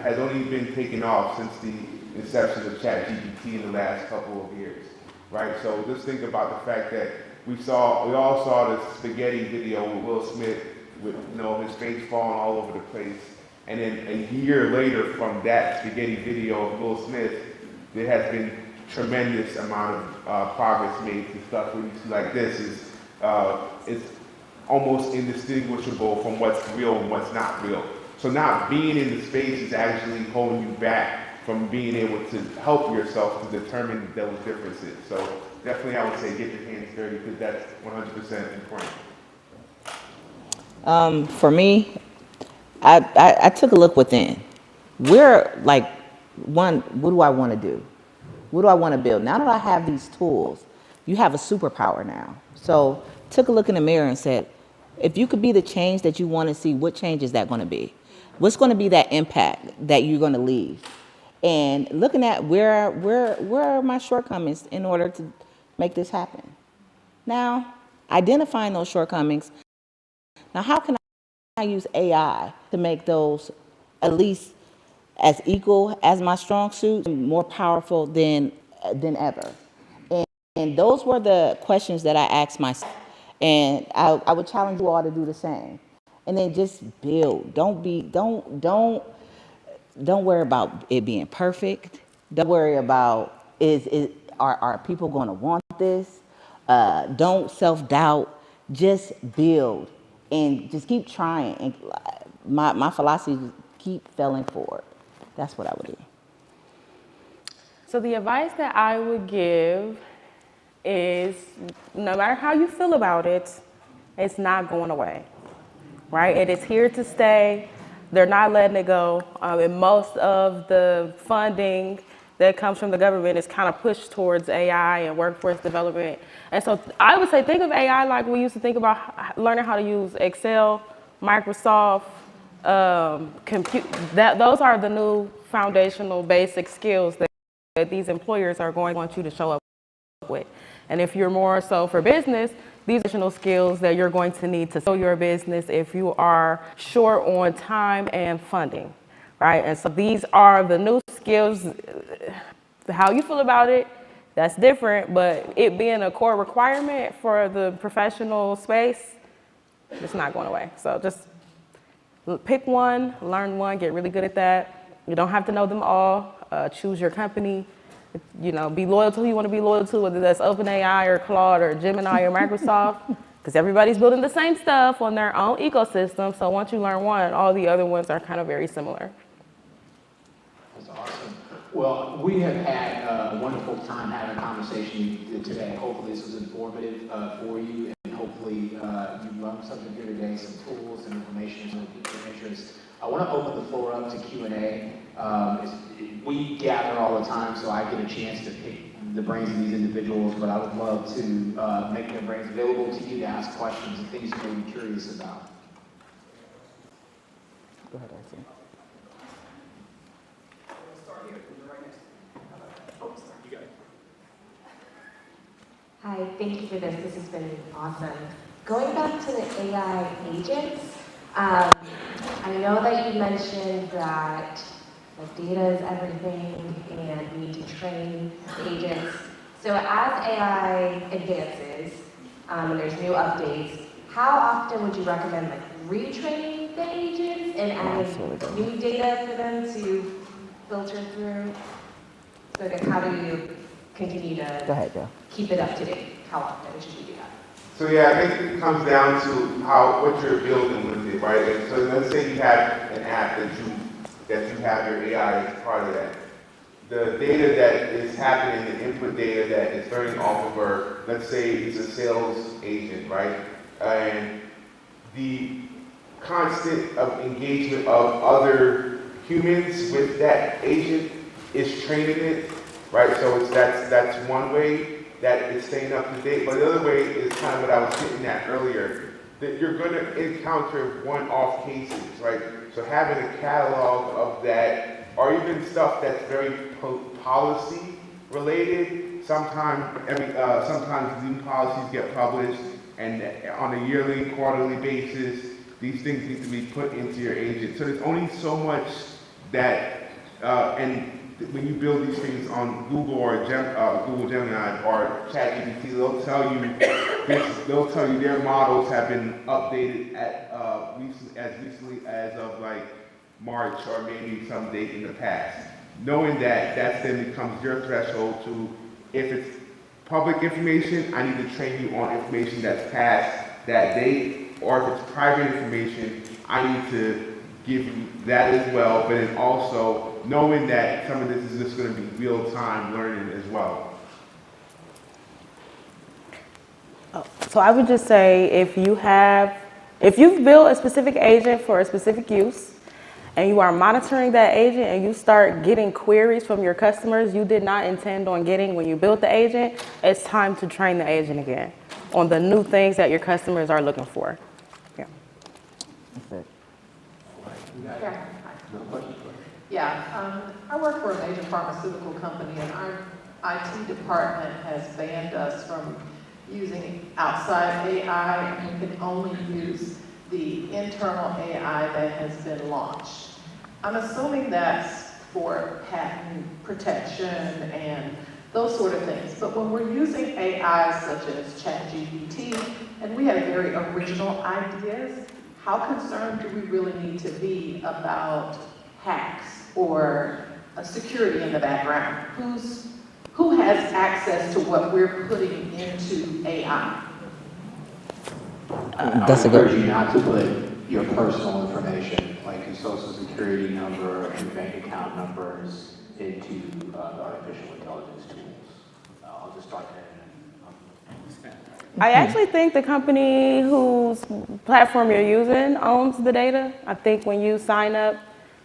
has only been taken off since the inception of ChatGPT in the last couple of years, right? So just think about the fact that we all saw the spaghetti video with Will Smith with his face falling all over the place. And then a year later from that spaghetti video of Will Smith, there has been tremendous amount of progress made to stuff where you see like this is it's almost indistinguishable from what's real and what's not real. So not being in the space is actually holding you back from being able to help yourself to determine those differences. So definitely I would say get your hands dirty because that's 100% important. For me, I took a look within. We're like, what do I want to do? What do I want to build? Now that I have these tools, you have a superpower now. So took a look in the mirror and said, if you could be the change that you want to see, what change is that going to be? What's going to be that impact that you're going to leave? And looking at where are my shortcomings in order to make this happen? Now, identifying those shortcomings. Now, how can I use AI to make those at least as equal as my strong suit, more powerful than ever? And those were the questions that I asked myself. And I would challenge you all to do the same. And then just build. Don't worry about it being perfect. Don't worry about are people going to want this? Don't self-doubt. Just build. and just keep trying. And my philosophy is keep failing forward. That's what I would do. So the advice that I would give is no matter how you feel about it, it's not going away, right? It is here to stay. They're not letting it go. And most of the funding that comes from the government is kind of pushed towards AI and workforce development. And so I would say think of AI like we used to think about learning how to use Excel, Microsoft, those are the new foundational basic skills that these employers are going to want you to show up with. And if you're more so for business, these additional skills that you're going to need to sell your business if you are short on time and funding, right? And so these are the new skills. How you feel about it, that's different, but it being a core requirement for the professional space, it's not going away. So just pick one, learn one, get really good at that. You don't have to know them all. Choose your company. You know, be loyal to who you want to be loyal to, whether that's OpenAI or Claude or Gemini or Microsoft, because everybody's building the same stuff on their own ecosystem. So once you learn one, all the other ones are kind of very similar. That's awesome. Well, we have had a wonderful time having a conversation today. Hopefully this was informative for you, and hopefully you learned something here today, some tools and information that piqued your interest. I want to open the floor up to Q&A. We gather all the time, so I get a chance to pick the brains of these individuals, but I would love to make their brains available to you to ask questions and things you may be curious about. Go ahead, Ashley. Hi, thank you for this. This has been awesome. Going back to the AI agents, I know that you mentioned that like data is everything and we need to train the agents. So as AI advances and there's new updates, how often would you recommend like retraining the agents and adding new data for them to filter through? So like how do you continue to Go ahead, Joe. keep it up to date? How often should you do that? So yeah, I think it comes down to what you're building with it, right? And so let's say you have an app that you have your AI as part of that. The data that is happening, the input data that is learning off of her, let's say it's a sales agent, right? And the constant of engagement of other humans with that agent is training it, right? So that's one way that it's staying up to date. But the other way is kind of what I was getting at earlier, that you're going to encounter one-off cases, right? So having a catalog of that, or even stuff that's very policy related. Sometimes new policies get published, and on a yearly, quarterly basis, these things need to be put into your agent. So there's only so much that, and when you build these things on Google or Google Gemini or ChatGPT, they'll tell you their models have been updated at as recently as of like March or maybe some date in the past. Knowing that, that then becomes your threshold to, if it's public information, I need to train you on information that's past that date, or if it's private information, I need to give you that as well, but then also knowing that some of this is just going to be real-time learning as well. So I would just say if you've built a specific agent for a specific use and you are monitoring that agent and you start getting queries from your customers you did not intend on getting when you built the agent, it's time to train the agent again on the new things that your customers are looking for. Yeah. That's it. Yeah. Yeah, I work for a major pharmaceutical company, and our IT department has banned us from using outside AI, and we can only use the internal AI that has been launched. I'm assuming that's for patent protection and those sort of things. But when we're using AI such as ChatGPT, and we have very original ideas, how concerned do we really need to be about hacks or security in the background? Who has access to what we're putting into AI? That's a I would good. encourage you not to put your personal information, like your social security number, your bank account numbers, into the artificial intelligence tools. I'll just start there. I actually think the company whose platform you're using owns the data. I think when you sign up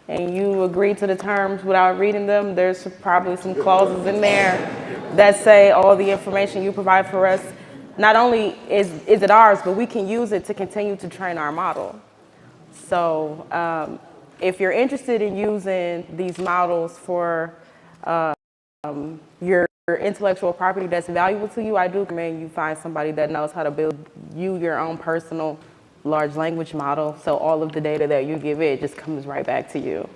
and you agree to the terms without reading them, there's probably some clauses in there that say all the information you provide for us, not only is it ours, but we can use it to continue to train our model. So if you're interested in using these models for your intellectual property that's valuable to you, I do recommend you find somebody that knows how to build you your own personal large language model, so all of the data that you give it just comes right back to you,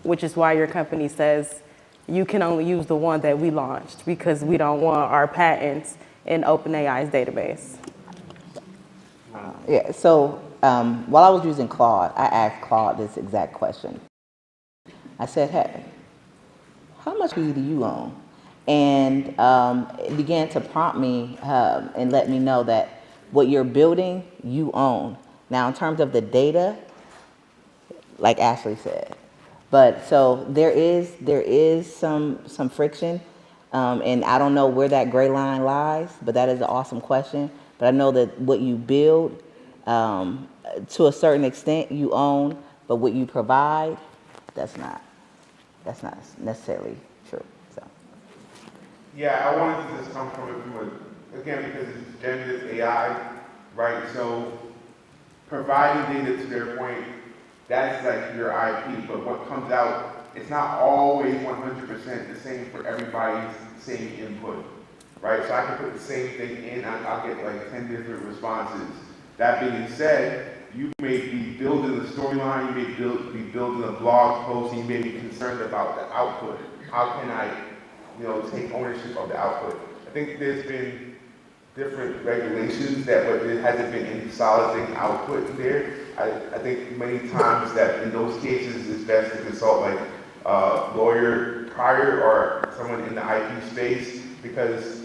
which is why your company says you can only use the one that we launched, because we don't want our patents in OpenAI's database. Yeah, so while I was using Claude, I asked Claude this exact question. I said, hey, how much do you own? And it began to prompt me and let me know that what you're building, you own. Now, in terms of the data, like Ashley said, but so there is some friction, and I don't know where that gray line lies, but that is an awesome question. But I know that what you build, to a certain extent, you own, but what you provide, that's not necessarily true. So. Yeah, I wanted to just come from it again, because it's generative AI, right? So providing data, to their point, that's like your IP, but what comes out, it's not always 100% the same for everybody's same input, right? So I can put the same thing in, I'll get like 10 different responses. That being said, you may be building a storyline, you may be building a blog post, and you may be concerned about the output. How can I, take ownership of the output? I think there's been different regulations but there hasn't been any solid thing output in there. I think many times that in those cases it's best to consult like a lawyer prior or someone in the IP space, because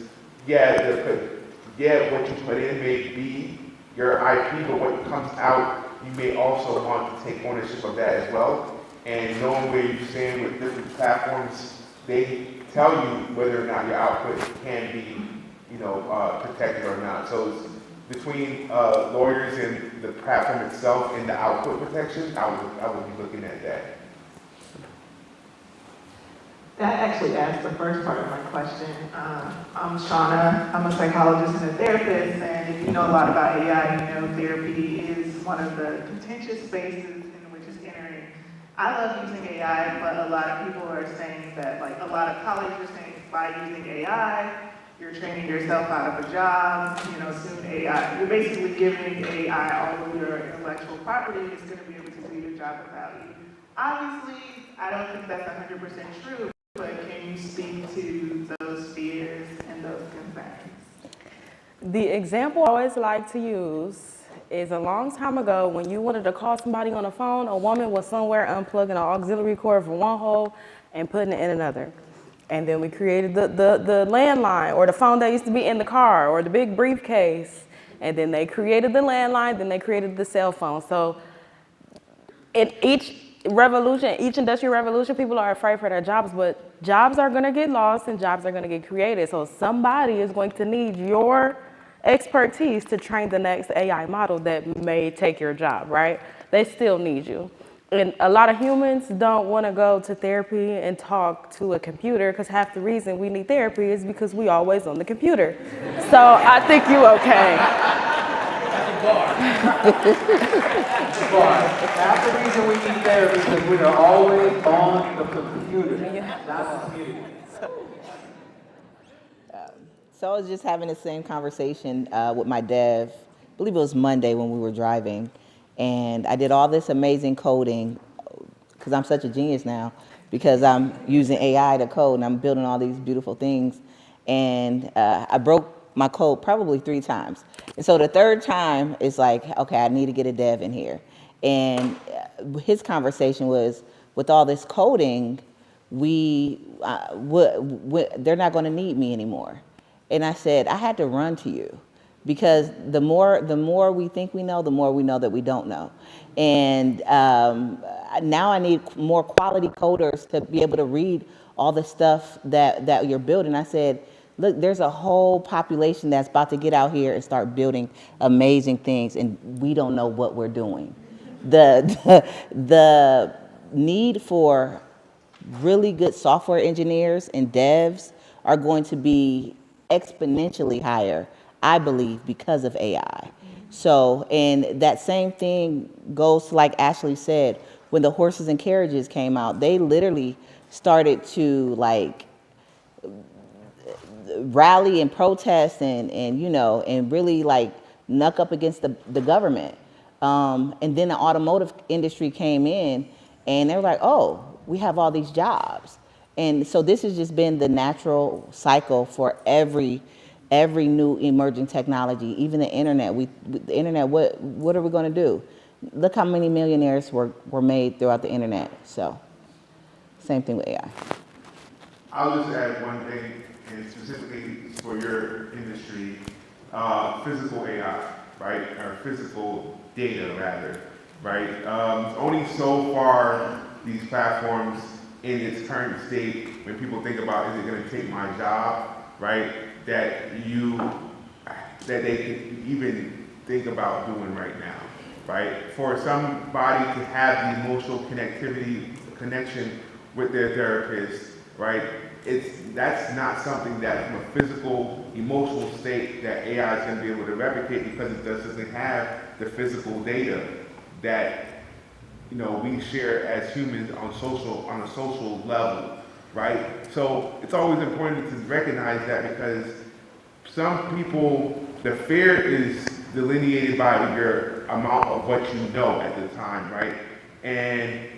what you put in may be your IP, but what comes out, you may also want to take ownership of that as well. And knowing where you stand with different platforms, they tell you whether or not your output can be, protected or not. So it's between lawyers and the platform itself and the output protection, I would be looking at that. That actually asks the first part of my question. I'm Shauna. I'm a psychologist and a therapist, and if you know a lot about AI, you know therapy is one of the contentious spaces in which it's entering. I love using AI, but a lot of people are saying that, like a lot of colleagues are saying, by using AI, you're training yourself out of a job. Soon AI, you're basically giving AI all of your intellectual property. It's going to be able to do your job without you. Obviously, I don't think that's 100% true. But can you speak to those fears and those concerns? The example I always like to use is a long time ago when you wanted to call somebody on the phone, a woman was somewhere unplugging an auxiliary cord from one hole and putting it in another. And then we created the landline, or the phone that used to be in the car, or the big briefcase. And then they created the landline, then they created the cell phone. So in each industrial revolution, people are afraid for their jobs, but jobs are going to get lost and jobs are going to get created. So somebody is going to need your expertise to train the next AI model that may take your job, right? They still need you. And a lot of humans don't want to go to therapy and talk to a computer, because half the reason we need therapy is because we always on the computer. So I think you okay. Half the reason we need therapy is because we are always on the computer, not the computer. So I was just having the same conversation with my dev. I believe it was Monday when we were driving. And I did all this amazing coding, because I'm such a genius now, because I'm using AI to code and I'm building all these beautiful things. And I broke my code probably 3 times. And so the third time is like, okay, I need to get a dev in here. And his conversation was, with all this coding, they're not going to need me anymore. And I said, I had to run to you, because the more we think we know, the more we know that we don't know. And now I need more quality coders to be able to read all the stuff that you're building. I said, look, there's a whole population that's about to get out here and start building amazing things, and we don't know what we're doing. The need for really good software engineers and devs are going to be exponentially higher, I believe, because of AI. So, and that same thing goes to, like Ashley said, when the horses and carriages came out, they literally started to like rally and protest and you know, and really like knuck up against the government. And then the automotive industry came in and they were like, oh, we have all these jobs. And so this has just been the natural cycle for every new emerging technology, even the internet. The internet, what are we going to do? Look how many millionaires were made throughout the internet. So same thing with AI. I'll just add one thing, and specifically for your industry, physical AI, right? Or physical data, rather, right? Only so far these platforms in its current state, when people think about, is it going to take my job, right? That they can even think about doing right now, right? For somebody to have the emotional connection with their therapist, right? That's not something that from a physical, emotional state that AI is going to be able to replicate, because it doesn't have the physical data that, you know, we share as humans on a social level, right? So it's always important to recognize that, because some people, the fear is delineated by your amount of what you know at the time, right? And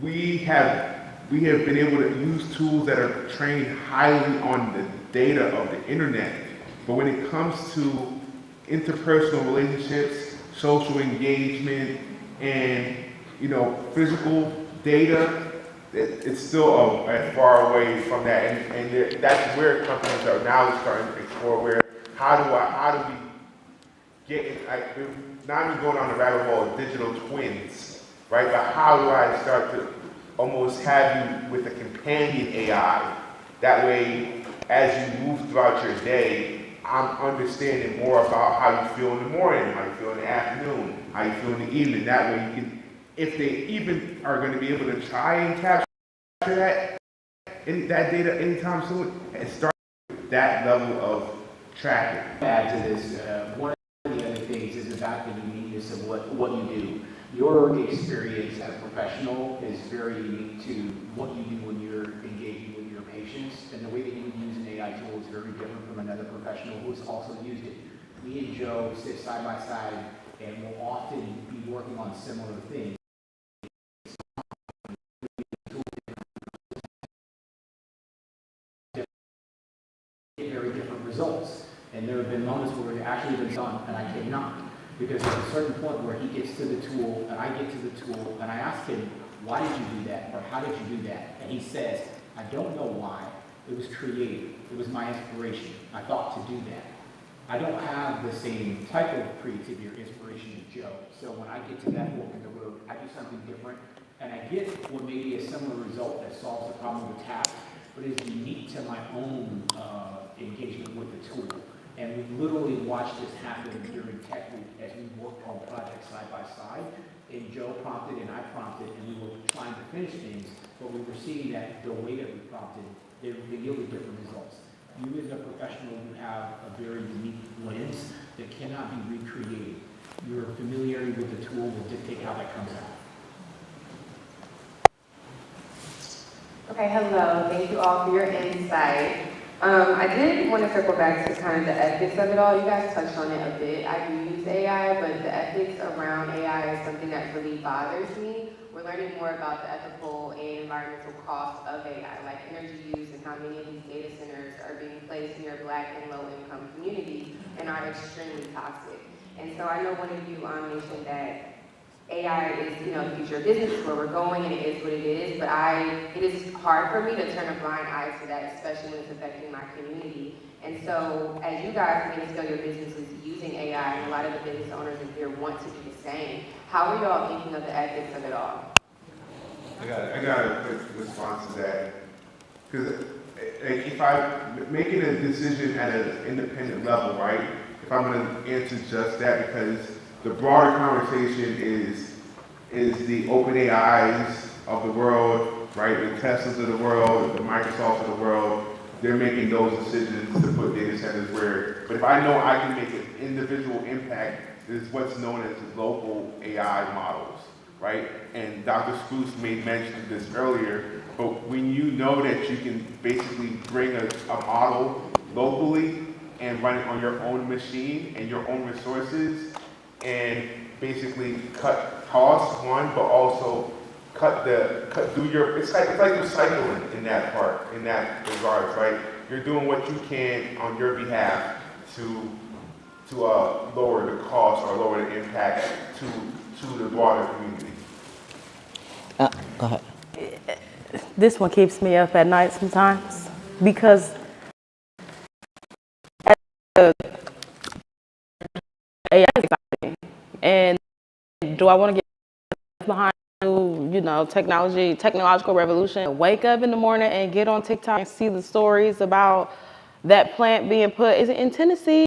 we have been able to use tools that are trained highly on the data of the internet. But when it comes to interpersonal relationships, social engagement, and, you know, physical data, it's still far away from that. And that's where companies are now starting to explore, where how do we get in, not even going on the rabbit hole of digital twins, right? But how do I start to almost have you with a companion AI? That way, as you move throughout your day, I'm understanding more about how you feel in the morning, how you feel in the afternoon, how you feel in the evening. That way you can, if they even are going to be able to try and capture that data anytime soon, and start that level of tracking. To add to this, one of the other things is about the uniqueness of what you do. Your experience as a professional is very unique to what you do when you're engaging with your patients, and the way that you use an AI tool is very different from another professional who's also used it. Me and Joe sit side by side and will often be working on similar things. Very different results. And there have been moments where we've actually been done and I cannot. Because there's a certain point where he gets to the tool and I get to the tool and I ask him, why did you do that? Or how did you do that? And he says, I don't know why. It was creative. It was my inspiration. I thought to do that. I don't have the same type of creativity or inspiration as Joe. So when I get to that fork in the road, I do something different and I get what may be a similar result that solves the problem with the task, but is unique to my own engagement with the tool. And we literally watched this happen during Tech Week as we worked on projects side by side. And Joe prompted and I prompted, and we were trying to finish things, but we were seeing that the way that we prompted, they yielded different results. You as a professional, you have a very unique lens that cannot be recreated. Your familiarity with the tool will dictate how that comes out. Okay, hello. Thank you all for your insight. I did want to circle back to kind of the ethics of it all. You guys touched on it a bit. I do use AI, but the ethics around AI is something that really bothers me. We're learning more about the ethical and environmental costs of AI, like energy use and how many of these data centers are being placed in your Black and low-income communities and are extremely toxic. And so I know one of you mentioned that AI is, the future of business, is where we're going, and it is what it is, but it is hard for me to turn a blind eye to that, especially when it's affecting my community. And so, as you guys begin to scale your businesses using AI, and a lot of the business owners in here want to do the same, how are y'all thinking of the ethics of it all? I got a quick response to that. Because if I'm making a decision at an independent level, right, if I'm going to answer just that, because the broader conversation is the open AIs of the world, right, the Teslas of the world, the Microsofts of the world, they're making those decisions to put data centers where, but if I know I can make an individual impact, there's what's known as local AI models, right? And Dr. Scruse made mention of this earlier, but when you know that you can basically bring a model locally and run it on your own machine and your own resources and basically cut costs, one, but also it's like recycling in that part, in that regards, right? You're doing what you can on your behalf to lower the cost or lower the impact to the broader community. Go ahead. This one keeps me up at night sometimes because AI is exciting. And do I want to get behind technological revolution? Wake up in the morning and get on TikTok and see the stories about that plant being put, is it in Tennessee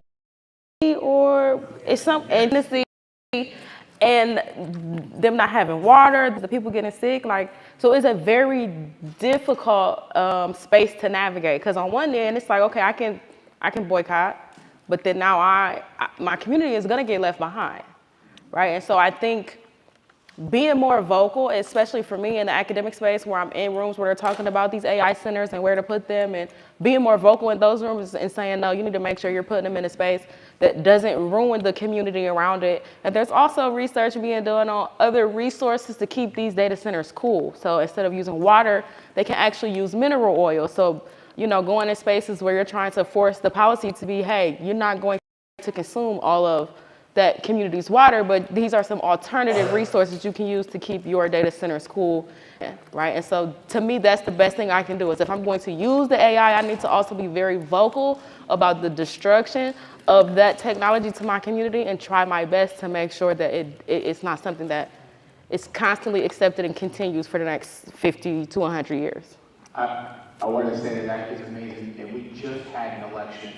or it's in Tennessee, and them not having water, the people getting sick, so it's a very difficult space to navigate. Because on one end, it's like, okay, I can boycott, but then now my community is gonna get left behind, right? And so I think being more vocal, especially for me in the academic space where I'm in rooms where they're talking about these AI centers and where to put them, and being more vocal in those rooms and saying, no, you need to make sure you're putting them in a space that doesn't ruin the community around it. And there's also research being done on other resources to keep these data centers cool. So instead of using water, they can actually use mineral oil. So, going in spaces where you're trying to force the policy to be, hey, you're not going to consume all of that community's water, but these are some alternative resources you can use to keep your data centers cool, right? And so to me, that's the best thing I can do is if I'm going to use the AI, I need to also be very vocal about the destruction of that technology to my community and try my best to make sure that it's not something that is constantly accepted and continues for the next 50 to 100 years. I want to say that is amazing, and we just had an election.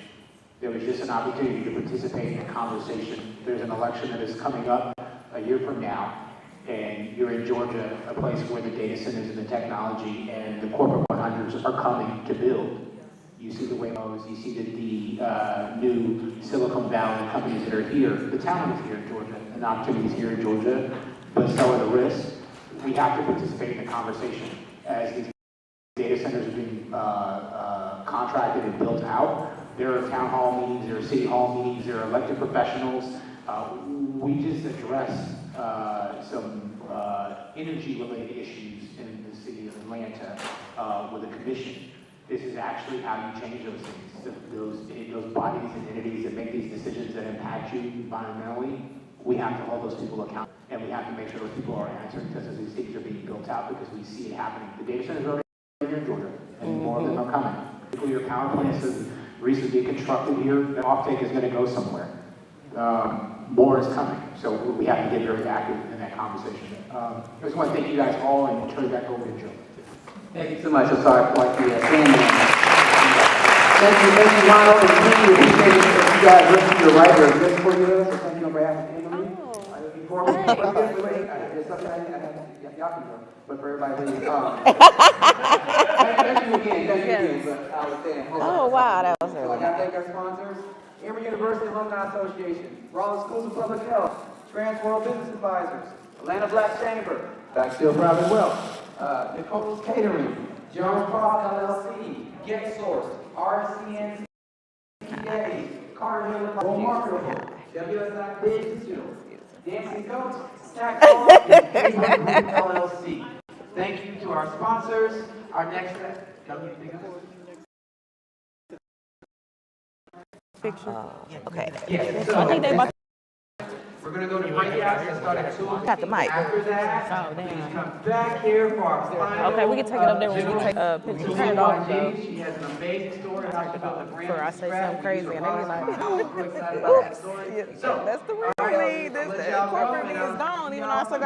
There was just an opportunity to participate in a conversation. There's an election that is coming up a year from now, and you're in Georgia, a place where the data centers and the technology and the corporate 100s are coming to build. You see the Waymos, you see the new Silicon Valley companies that are here. The talent is here in Georgia, and the opportunity is here in Georgia, but so are the risks. We have to participate in the conversation as these data centers are being contracted and built out. There are town hall meetings, there are city hall meetings, there are elected professionals. We just addressed some energy-related issues in the city of Atlanta with a commission. This is actually how you change those things. Those bodies and entities that make these decisions that impact you environmentally, we have to hold those people accountable, and we have to make sure those people are answering just as these cities are being built out, because we see it happening. The data centers are already here in Georgia, and more of them are coming. Nuclear power plants have recently being constructed here. The offtake is going to go somewhere. More is coming, so we have to get very active in that conversation. I just want to thank you guys all and turn it back over to Joe. Thank you so much. I'm sorry for like the standing. Thank you, Ronald, and we appreciate it. You guys listen to the right there. Just for you, so thank you on behalf of Emory. Before we there's something I have to, y'all can go, but for everybody leave. Thank you again, but I was saying, Oh, wow, that was so really I got to thank our sponsors, Emory University Alumni Association, Rollins Schools of Public Health, Trans World Business Advisors, Atlanta Black Chamber, Black Steel Private Wealth, Nicole's Catering, Jones Prof LLC, Get Source, RCN, Carter Hill, More Marketable, WSI Digital, Dancing Goats, Tax Law, and LLC. Thank you to our sponsors. Our next step, Okay. yeah, So I think they about We're gonna go to breakouts that start at 2. Got the mic. After that, Oh, damn. please come back here for our final. Okay, we can take it up there when we take a picture. Turn it off, though. She has an amazing story how she built a brand. Before I say something crazy, and they be like, I'm so excited about that story. So, that's the real all right, me. I'll let y'all go, Corporate me and, is gone, even though I still got